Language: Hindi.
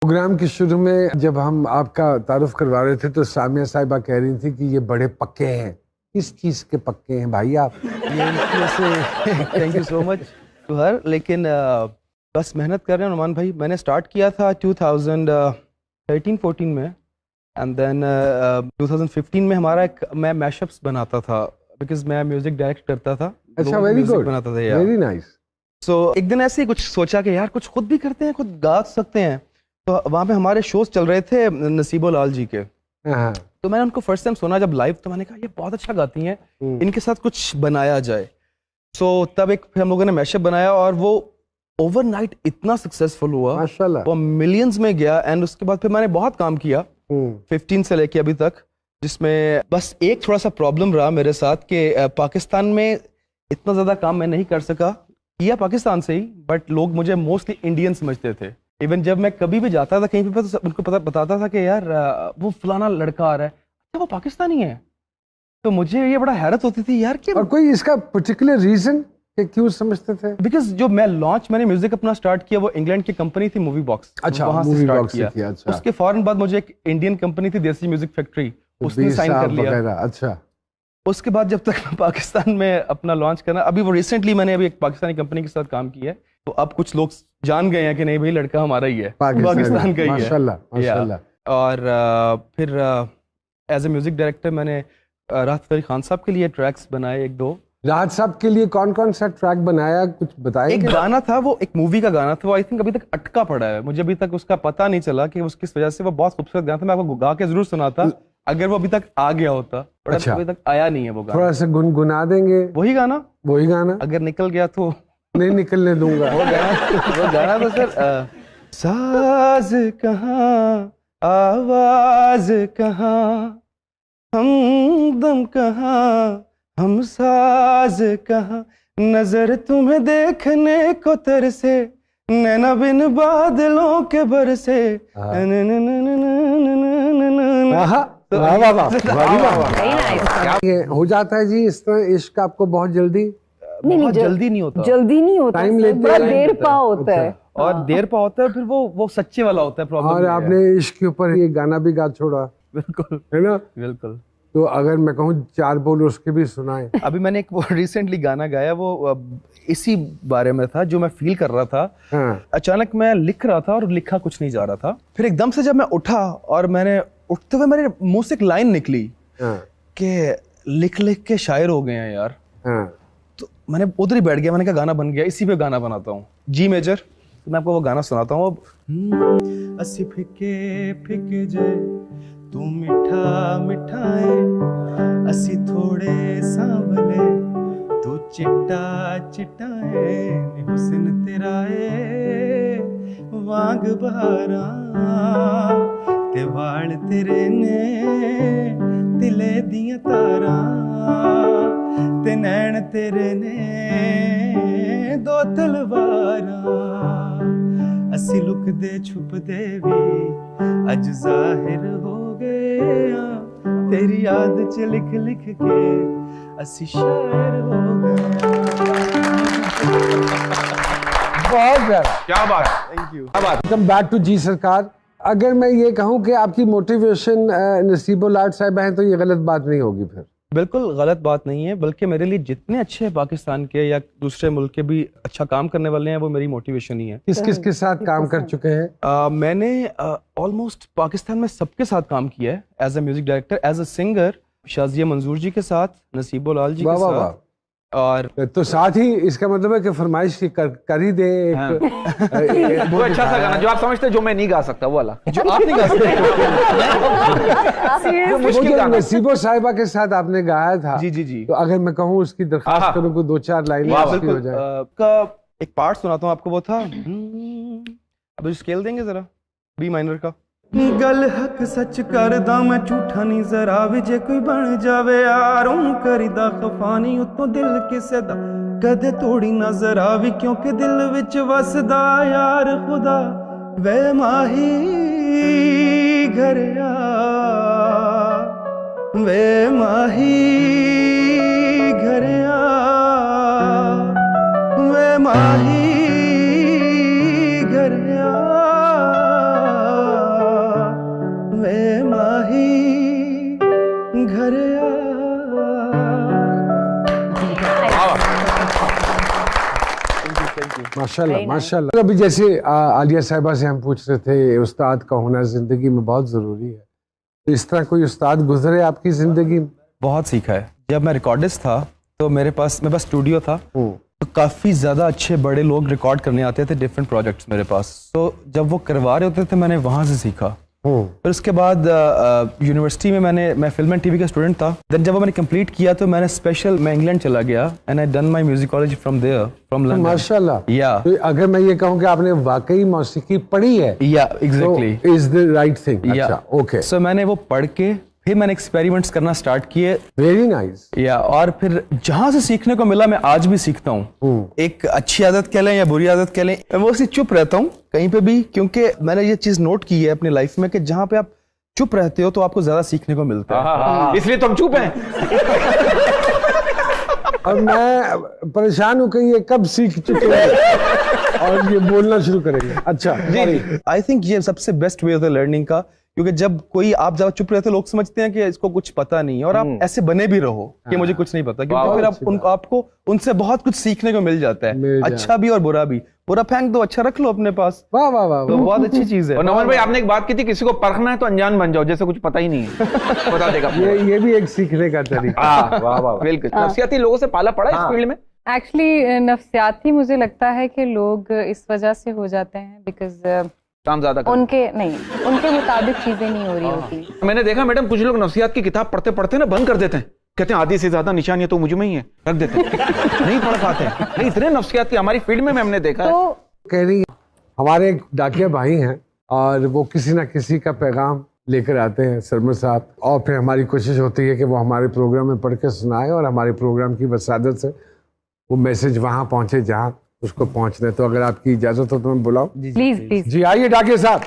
प्रोग्राम के शुरू में जब हम आपका तारुफ करवा रहे थे तो सामिया साहिबा कह रही थी कि ये बड़े पक्के हैं। किस चीज़ के पक्के हैं भाई आप? Thank you so much to her. लेकिन बस मेहनत कर रहे हैं नुमान भाई। मैंने स्टार्ट किया था 2013-14 में एंड देन 2015 में हमारा मैं मैशअप्स बनाता था बिकॉज मैं म्यूजिक डायरेक्ट करता था। अच्छा, वेरी गुड, बनाता था यार, वेरी नाइस। सो एक दिन ऐसे ही कुछ सोचा कि यार कुछ खुद भी करते हैं, खुद गा सकते हैं। तो वहाँ पे हमारे शोज चल रहे थे नसीबो लाल जी के। तो मैंने उनको फर्स्ट टाइम सुना जब लाइव, तो मैंने कहा ये बहुत अच्छा गाती हैं, इनके साथ कुछ बनाया जाए। सो तब फिर हम लोगों ने मैशअप बनाया और वो ओवरनाइट इतना सक्सेसफुल हुआ माशाल्लाह, वो मिलियंस में गया। एंड उसके बाद फिर मैंने बहुत काम किया 15 से लेके अभी तक, जिसमें बस एक थोड़ा सा प्रॉब्लम रहा मेरे साथ कि पाकिस्तान में इतना ज़्यादा काम मैं नहीं कर सका। किया पाकिस्तान से ही, बट लोग मुझे मोस्टली इंडियन समझते थे। इवन जब मैं कभी भी जाता था कहीं पे तो उनको बताता था कि यार वो फलाना लड़का आ रहा है, अच्छा वो पाकिस्तानी है। तो मुझे ये बड़ा हैरत होती थी यार कि और कोई इसका पर्टिकुलर रीजन कि क्यों समझते थे? बिकॉज जो मैंने म्यूजिक अपना स्टार्ट किया वो इंग्लैंड की कंपनी थी मूवी बॉक्स। अच्छा, वहां से स्टार्ट किया। अच्छा। उसके फौरन बाद मुझे एक इंडियन कंपनी थी देसी म्यूजिक फैक्ट्री, उसने साइन कर लिया। अच्छा, उसके बाद जब तक मैं पाकिस्तान में अपना लॉन्च करना, अभी वो रिसेंटली मैंने अभी एक पाकिस्तानी कंपनी के साथ काम किया है, तो अब कुछ लोग जान गए हैं कि नहीं भाई लड़का हमारा ही है, पाकिस्तान का ही है। माशाल्लाह। और फिर एज ए म्यूजिक डायरेक्टर मैंने राहत फतेह खान साहब के लिए ट्रैक्स बनाए एक दो। राहत साहब के लिए कौन कौन सा ट्रैक बनाया, कुछ बताएं? एक गाना था, वो एक मूवी का गाना था, वो आई थिंक अभी तक अटका पड़ा है, मुझे अभी तक उसका पता नहीं चला कि उस किस वजह से। वो बहुत खूबसूरत गाना था, मैं आपको गा के जरूर सुनाता अगर वो अभी तक आ गया होता, पर अच्छा, अभी तक आया नहीं है वो गाना। थोड़ा सा गुनगुना देंगे। वही गाना अगर निकल गया तो नहीं निकलने दूंगा। वो गाना तो सर साज कहाँ आवाज कहाँ हमदम कहाँ हम साज कहाँ, नजर तुम्हें देखने को तरसे नैना बिन बादलों के बरसे। हो जाता है जी इस तरह इश्क आपको बहुत जल्दी? नहीं, जल्दी नहीं होता, टाइम लेते बड़ा देर पा होता है। और देर पा होता है, फिर वो सच्चे वाला होता है प्रॉब्लम। और आपने इश्क के ऊपर ये गाना भी गा छोड़ा। बिल्कुल, है ना? बिल्कुल। तो अगर मैं कहूँ 4 बोल उसके भी सुनाएं। अभी मैंने एक वो रिसेंटली गाना गाया, वो इसी बारे में था जो मैं फील कर रहा था। अचानक मैं लिख रहा था और लिखा कुछ नहीं जा रहा था, फिर एकदम से जब मैं उठा और मैंने उठते हुए मेरे मुंह से एक लाइन निकली कि लिख लिख के शायर हो गए हैं यार। तो मैंने उधर ही बैठ गया, मैंने कहा गाना बन गया, इसी पे गाना बनाता हूँ। जी मेजर, तो मैं आपको वो गाना सुनाता हूँ अब। अस्सी फिके फिके जे तू मिठा मिठाए, असी थोड़े सांवले तू चिट्टा चिट्टाए, हुस्न तेरा ए वांग बहारा ते वाल तेरे ने तिले दियां तारा ते नैन तेरे ने दो तलवारा, असी लुकदे छुपदे भी अज जाहिर हो गया, तेरी याद च लिख लिख के असी शायर हो गए। बहुत प्यारा, क्या बात, thank you. Welcome back to G Sarkar. अगर मैं ये कहूँ कि आपकी मोटिवेशन नसीबो लाल साहिबा हैं तो ये गलत बात नहीं होगी? फिर बिल्कुल गलत बात नहीं है, बल्कि मेरे लिए जितने अच्छे पाकिस्तान के या दूसरे मुल्क के भी अच्छा काम करने वाले हैं वो मेरी मोटिवेशन ही है। किस किस के साथ काम कर चुके हैं? मैंने ऑलमोस्ट पाकिस्तान में सबके साथ काम किया है as a music director, as a singer Shazia Manzoor ji के साथ, नसीबो लाल जी के साथ। और तो साथ ही इसका मतलब है कि फरमाइश कर ही दे एक वो अच्छा सा गाना जो आप समझते हैं जो मैं नहीं गा सकता, वो वाला जो आप नहीं गा सकते। नसीबो साहिबा के साथ आपने गाया था। जी जी जी। तो अगर मैं कहूँ उसकी दरखास्त करूँ को 2-4 लाइनें हो जाए। का एक पार्ट सुनाता हूँ आपको, वो था अब स्केल देंगे जरा, बी माइनर का। गल हक सच करदा मैं झूठा नहीं जरा भी, जे कोई बन जावे यारों करीदा खफानी उतों दिल किसे दा कदे तोड़ी ना जरा भी, क्योंकि दिल विच वसदा यार खुदा वे माही घर आ, वे माही घर आ, वे माही घर आ, माशाल्लाह माशाल्लाह। अभी जैसे आलिया साहिबा से हम पूछ रहे थे, उस्ताद का होना जिंदगी में बहुत जरूरी है, तो इस तरह कोई उस्ताद गुजरे आपकी जिंदगी में? बहुत सीखा है। जब मैं रिकॉर्डिस्ट था तो मेरे पास स्टूडियो था, तो काफ़ी ज़्यादा अच्छे बड़े लोग रिकॉर्ड करने आते थे डिफरेंट प्रोजेक्ट्स मेरे पास। तो जब वो करवा रहे होते थे मैंने वहाँ से सीखा। फिर उसके बाद यूनिवर्सिटी में मैं फिल्म एंड टीवी का स्टूडेंट था। देन जब मैंने कंप्लीट किया तो मैं इंग्लैंड चला गया and I done my music college from there, from London. माशाल्लाह। या तो अगर मैं ये कहूँ कि आपने वाकई मौसीकी पढ़ी है, या exactly is the right thing. अच्छा, ओके। सो मैंने वो पढ़ के फिर मैंने एक्सपेरिमेंट्स करना स्टार्ट किए। Very nice. या और फिर जहां से सीखने को मिला मैं आज भी सीखता हूँ। एक अच्छी आदत कह लें या बुरी आदत कह लें, मैं वो सी चुप रहता हूँ कहीं पे भी, क्योंकि मैंने ये चीज नोट की है अपनी लाइफ में कि जहां पे आप चुप रहते हो तो आपको ज्यादा सीखने को मिलता है। इसलिए तुम चुप हैं। और मैं परेशान हूँ कि ये कब सीख चुके हैं और ये बोलना शुरू करेंगे। अच्छा जी, आई थिंक ये सबसे बेस्ट वे होता है लर्निंग का, क्योंकि जब कोई आप ज्यादा चुप रहते लोग समझते हैं कि इसको कुछ पता नहीं है, और आप ऐसे बने भी रहो कि मुझे कुछ नहीं पता, क्योंकि फिर आपको उनसे बहुत कुछ सीखने को मिल जाता है, अच्छा भी और बुरा भी। बुरा फेंक दो, अच्छा रख लो अपने पास। वाह वाह वाह, तो बहुत अच्छी चीज है। और नमन भाई आपने एक बात की थी, किसी को परखना है तो अनजान बन जाओ, जैसे कुछ पता ही नहीं है, बता देगा। ये भी एक सीखने का तरीका। वाह वाह, बिल्कुल। नफसियाती लोगों से पाला पड़ा इस फील्ड में? एक्चुअली नफसियाती मुझे लगता है कि लोग इस वजह से हो जाते हैं बिकॉज काम ज्यादा उनके मुताबिक चीजें नहीं हो रही होती। मैंने देखा मैडम, कुछ लोग नफसियात की किताब पढ़ते पढ़ते ना बंद कर देते हैं, कहते हैं आधी से ज्यादा निशानियां तो मुझ में ही है, रख देते हैं, नहीं पढ़ पाते हैं। नहीं, इतने नफसियात की हमारी फील्ड में हमने देखा है। तो कह रही है, हमारे एक डाकिया भाई हैं और वो किसी ना किसी का पैगाम लेकर आते हैं सरमद साहब, और फिर हमारी कोशिश होती है कि वो हमारे प्रोग्राम में पढ़ के सुनाए और हमारे प्रोग्राम की वसादत से वो मैसेज वहां पहुंचे जहां उसको पहुंचना है। तो अगर आपकी इजाजत हो तो मैं बुलाऊं? प्लीज जी आइए डाकिया साहब।